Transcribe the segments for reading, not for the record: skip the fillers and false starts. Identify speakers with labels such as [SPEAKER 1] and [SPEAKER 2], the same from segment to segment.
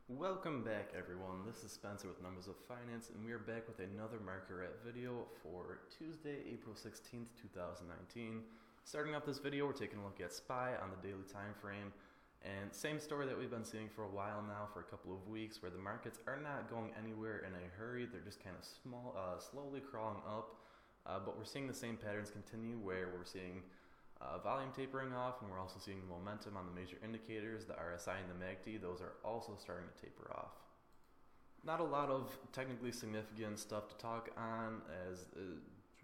[SPEAKER 1] Welcome back, everyone. This is Spencer with Numbers of Finance, and we are back with another market wrap video for Tuesday, April 16th, 2019. Starting off this video, we're taking a look at SPY on the daily time frame, and same story that we've been seeing for a while now, for a couple of weeks, where the markets are not going anywhere in a hurry. They're just kind of slowly crawling up, but we're seeing the same patterns continue, where we're seeing volume tapering off, and we're also seeing momentum on the major indicators, the RSI and the MACD. Those are also starting to taper off. Not a lot of technically significant stuff to talk on, as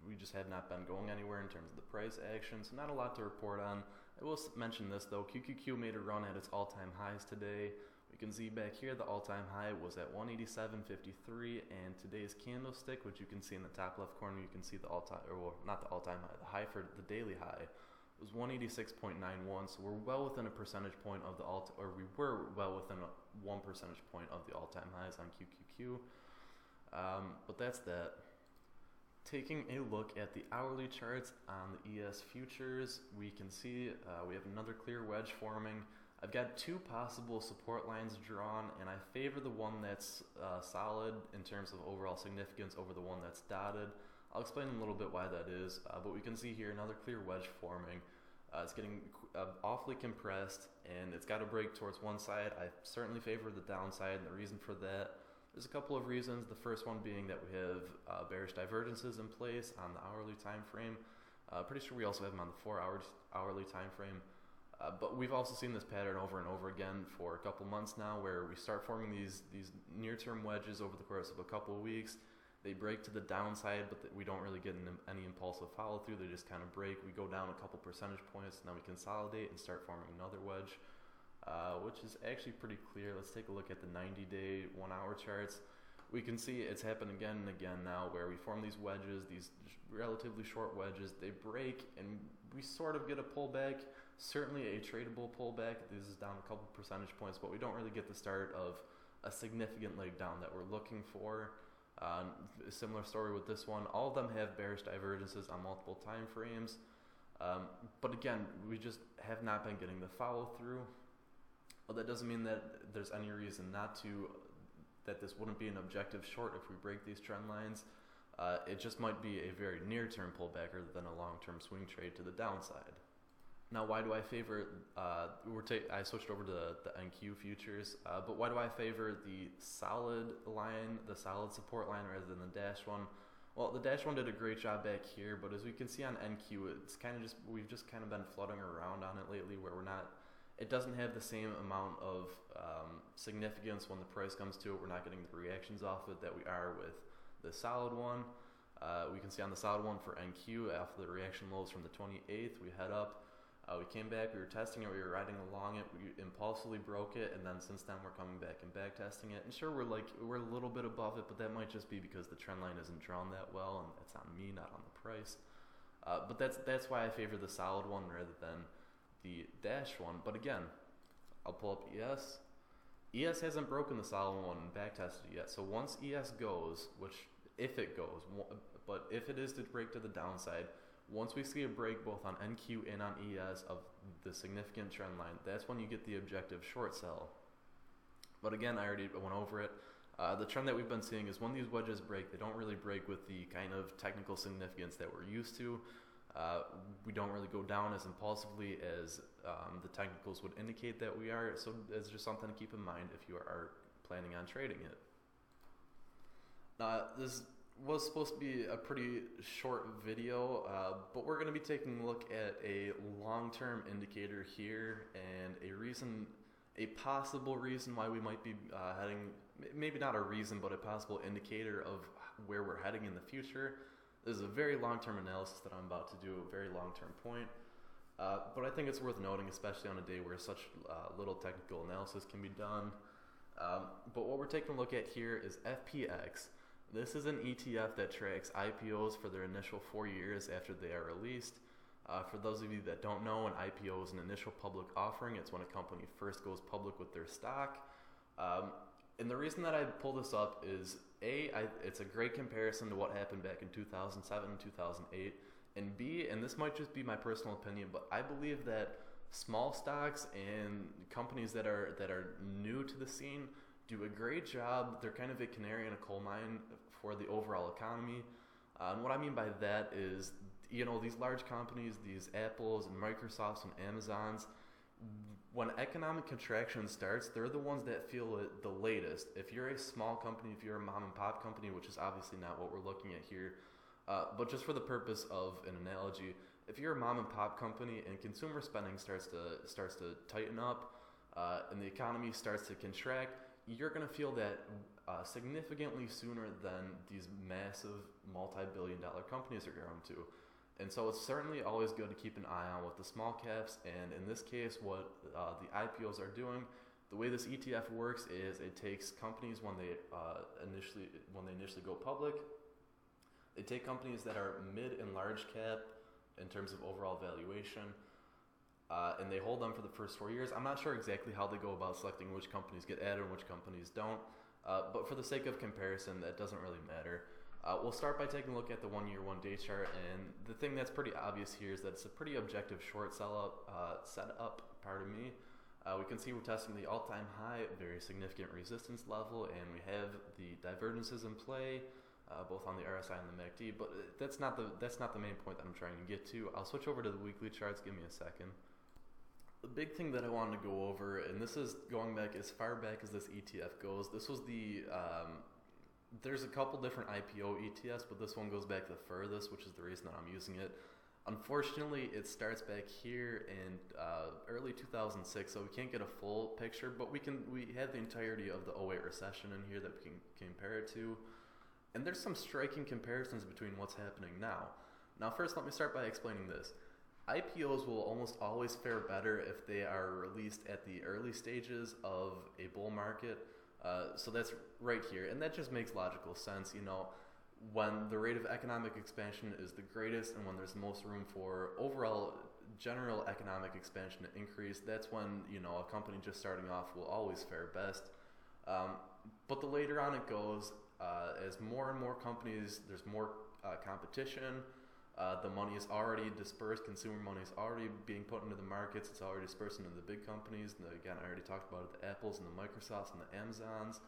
[SPEAKER 1] we just have not been going anywhere in terms of the price action, so not a lot to report on. I will mention this though, QQQ made a run at its all-time highs today. We can see back here the all-time high was at 187.53, and today's candlestick, which you can see in the top left corner, you can see the all-time, or well, not the all-time high, the high for the daily high was 186.91, so we're well within a percentage point of the we were well within 1 percentage point of the all-time highs on QQQ. But that's that. Taking a look at the hourly charts on the ES futures, we can see we have another clear wedge forming. I've got two possible support lines drawn, and I favor the one that's solid in terms of overall significance over the one that's dotted. I'll explain a little bit why that is, but we can see here another clear wedge forming. It's getting awfully compressed, and it's got to break towards one side. I certainly favor the downside, and the reason for that, there's a couple of reasons. The first one being that we have bearish divergences in place on the hourly time frame. Pretty sure we also have them on the 4 hourly time frame. But we've also seen this pattern over and over again for a couple months now, where we start forming these near-term wedges over the course of a couple of weeks. They break to the downside, but we don't really get any impulsive follow-through. They just kind of break. We go down a couple percentage points, and then we consolidate and start forming another wedge, which is actually pretty clear. Let's take a look at the 90-day, 1-hour charts. We can see it's happened again and again now, where we form these wedges, these relatively short wedges. They break, and we sort of get a pullback, certainly a tradable pullback. This is down a couple percentage points, but we don't really get the start of a significant leg down that we're looking for. A similar story with this one. All of them have bearish divergences on multiple time frames, but again, we just have not been getting the follow through. Well, that doesn't mean that there's any reason that this wouldn't be an objective short if we break these trend lines. It just might be a very near-term pullback rather than a long-term swing trade to the downside. Now, why do I favor, I switched over to the NQ futures, but why do I favor the solid line, the solid support line, rather than the dash one? Well, the dash one did a great job back here, but as we can see on NQ, it's kind of we've just kind of been fluttering around on it lately, where it doesn't have the same amount of significance when the price comes to it. We're not getting the reactions off it that we are with the solid one. We can see on the solid one for NQ, after the reaction lows from the 28th, we head up. We came back, we were testing it, we were riding along it, we impulsively broke it, and then since then we're coming back and back testing it. And sure, we're a little bit above it, but that might just be because the trend line isn't drawn that well, and it's on me, not on the price. But that's why I favor the solid one rather than the dash one. But again, I'll pull up ES. ES hasn't broken the solid one and back tested it yet. So once ES goes, if it goes, but if it is to break to the downside, once we see a break both on NQ and on ES of the significant trend line, that's when you get the objective short sell. But again, I already went over it. The trend that we've been seeing is when these wedges break, they don't really break with the kind of technical significance that we're used to. We don't really go down as impulsively as the technicals would indicate that we are. So it's just something to keep in mind if you are planning on trading it. This was supposed to be a pretty short video, but we're going to be taking a look at a long-term indicator here, and a possible reason why we might be heading, maybe not a reason, but a possible indicator of where we're heading in the future. This is a very long-term analysis that I'm about to do, a very long-term point, but I think it's worth noting, especially on a day where such little technical analysis can be done. But what we're taking a look at here is FPX. This is an ETF that tracks IPOs for their initial 4 years after they are released. For those of you that don't know, an IPO is an initial public offering. It's when a company first goes public with their stock. And the reason that I pull this up is, it's a great comparison to what happened back in 2007, 2008. And B, and this might just be my personal opinion, but I believe that small stocks and companies that are new to the scene do a great job. They're kind of a canary in a coal mine for the overall economy. And what I mean by that is, these large companies, these Apples and Microsofts and Amazons, when economic contraction starts, they're the ones that feel it the latest. If you're a small company, if you're a mom and pop company, which is obviously not what we're looking at here, but just for the purpose of an analogy, if you're a mom and pop company and consumer spending starts to tighten up, and the economy starts to contract, you're going to feel that significantly sooner than these massive multi-billion-dollar companies are going to. And so it's certainly always good to keep an eye on what the small caps, and in this case, what the IPOs are doing. The way this ETF works is it takes companies when they initially go public. They take companies that are mid and large cap in terms of overall valuation, and they hold them for the first 4 years. I'm not sure exactly how they go about selecting which companies get added and which companies don't, but for the sake of comparison, that doesn't really matter. We'll start by taking a look at the 1 year, 1 day chart, and the thing that's pretty obvious here is that it's a pretty objective short setup. We can see we're testing the all-time high, very significant resistance level, and we have the divergences in play, both on the RSI and the MACD. But that's not the main point that I'm trying to get to. I'll switch over to the weekly charts. Give me a second. The big thing that I wanted to go over, and this is going back as far back as this ETF goes. This was the there's a couple different IPO ETFs, but this one goes back the furthest, which is the reason that I'm using it. Unfortunately, it starts back here in early 2006, so we can't get a full picture, but we have the entirety of the '08 recession in here that we can compare it to. And there's some striking comparisons between what's happening now. Now, first, let me start by explaining this. IPOs will almost always fare better if they are released at the early stages of a bull market. So that's right here, and that just makes logical sense. When the rate of economic expansion is the greatest and when there's the most room for overall general economic expansion to increase, that's when a company just starting off will always fare best. But the later on it goes, as more and more companies, there's more competition. The money is already dispersed. Consumer money is already being put into the markets. It's already dispersed into the big companies. And again, I already talked about it, the Apples and the Microsofts and the Amazons.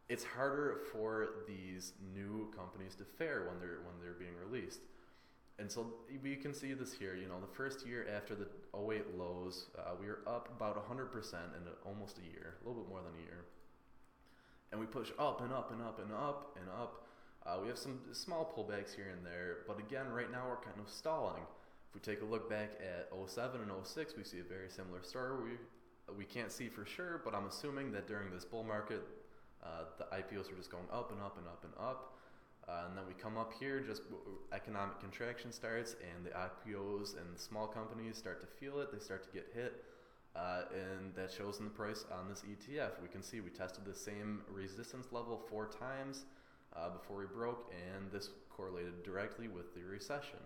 [SPEAKER 1] It's harder for these new companies to fare when they're being released. And so we can see this here. The first year after the '08 lows, we were up about 100% in almost a year, a little bit more than a year. And we push up and up and up and up and up. We have some small pullbacks here and there, but again, right now we're kind of stalling. If we take a look back at '07 and '06, we see a very similar story. We can't see for sure, but I'm assuming that during this bull market, the IPOs are just going up and up and up and up. And then we come up here, just economic contraction starts, and the IPOs and the small companies start to feel it. They start to get hit, and that shows in the price on this ETF. We can see we tested the same resistance level 4 times before we broke, and this correlated directly with the recession.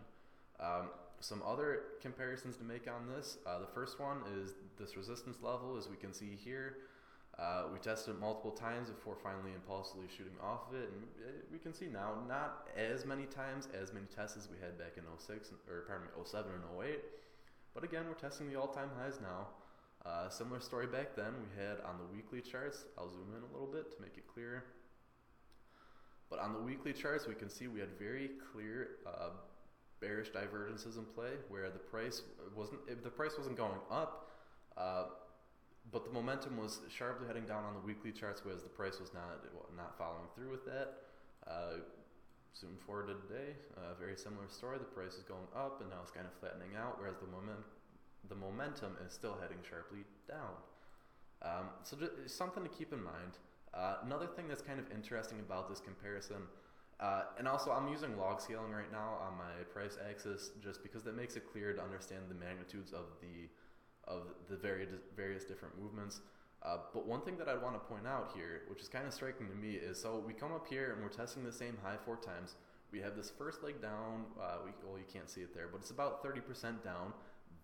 [SPEAKER 1] Some other comparisons to make on this. The first one is this resistance level, as we can see here. We tested it multiple times before finally impulsively shooting off of it, and we can see now not as many times, as many tests as we had back in '07 and '08, but again, we're testing the all-time highs now. Similar story back then we had on the weekly charts. I'll zoom in a little bit to make it clearer. But on the weekly charts, we can see we had very clear bearish divergences in play, where the price wasn't going up, but the momentum was sharply heading down on the weekly charts, whereas the price was not following through with that. Zoom forward to today, very similar story. The price is going up, and now it's kind of flattening out, whereas the momentum is still heading sharply down. So just something to keep in mind. Another thing that's kind of interesting about this comparison, and also I'm using log scaling right now on my price axis just because that makes it clear to understand the magnitudes of the various different movements. But one thing that I'd want to point out here, which is kind of striking to me, is so we come up here and we're testing the same high 4 times. We have this first leg down. You can't see it there, but it's about 30% down,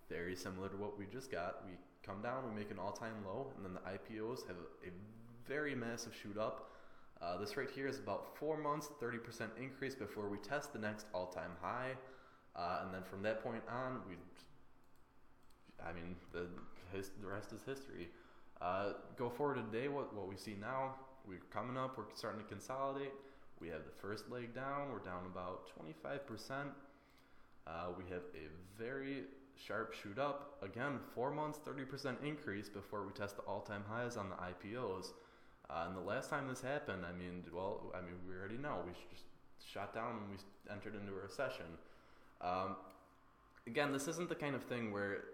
[SPEAKER 1] very similar to what we just got. We come down, we make an all-time low, and then the IPOs have a very massive shoot up. This right here is about 4 months, 30% increase before we test the next all-time high, and then from that point on, the rest is history. Go forward today, what we see now, we're coming up, we're starting to consolidate. We have the first leg down, we're down about 25%. We have a very sharp shoot up. Again, 4 months, 30% increase before we test the all-time highs on the IPOs. And the last time this happened, we already know, we just shot down when we entered into a recession. Again, this isn't the kind of thing where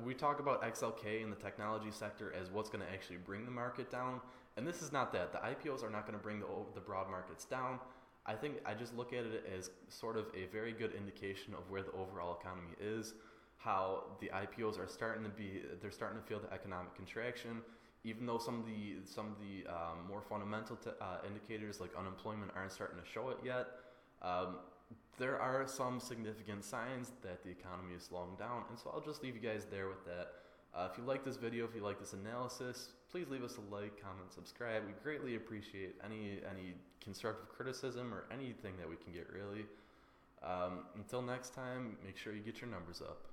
[SPEAKER 1] we talk about XLK in the technology sector as what's going to actually bring the market down, and this is not that. The IPOs are not going to bring the broad markets down. I think I just look at it as sort of a very good indication of where the overall economy is, how the IPOs are starting to feel the economic contraction, even though some of the more fundamental indicators like unemployment aren't starting to show it yet. There are some significant signs that the economy is slowing down, and so I'll just leave you guys there with that. If you like this video, if you like this analysis, please leave us a like, comment, subscribe. We greatly appreciate any constructive criticism or anything that we can get, really. Until next time, make sure you get your numbers up.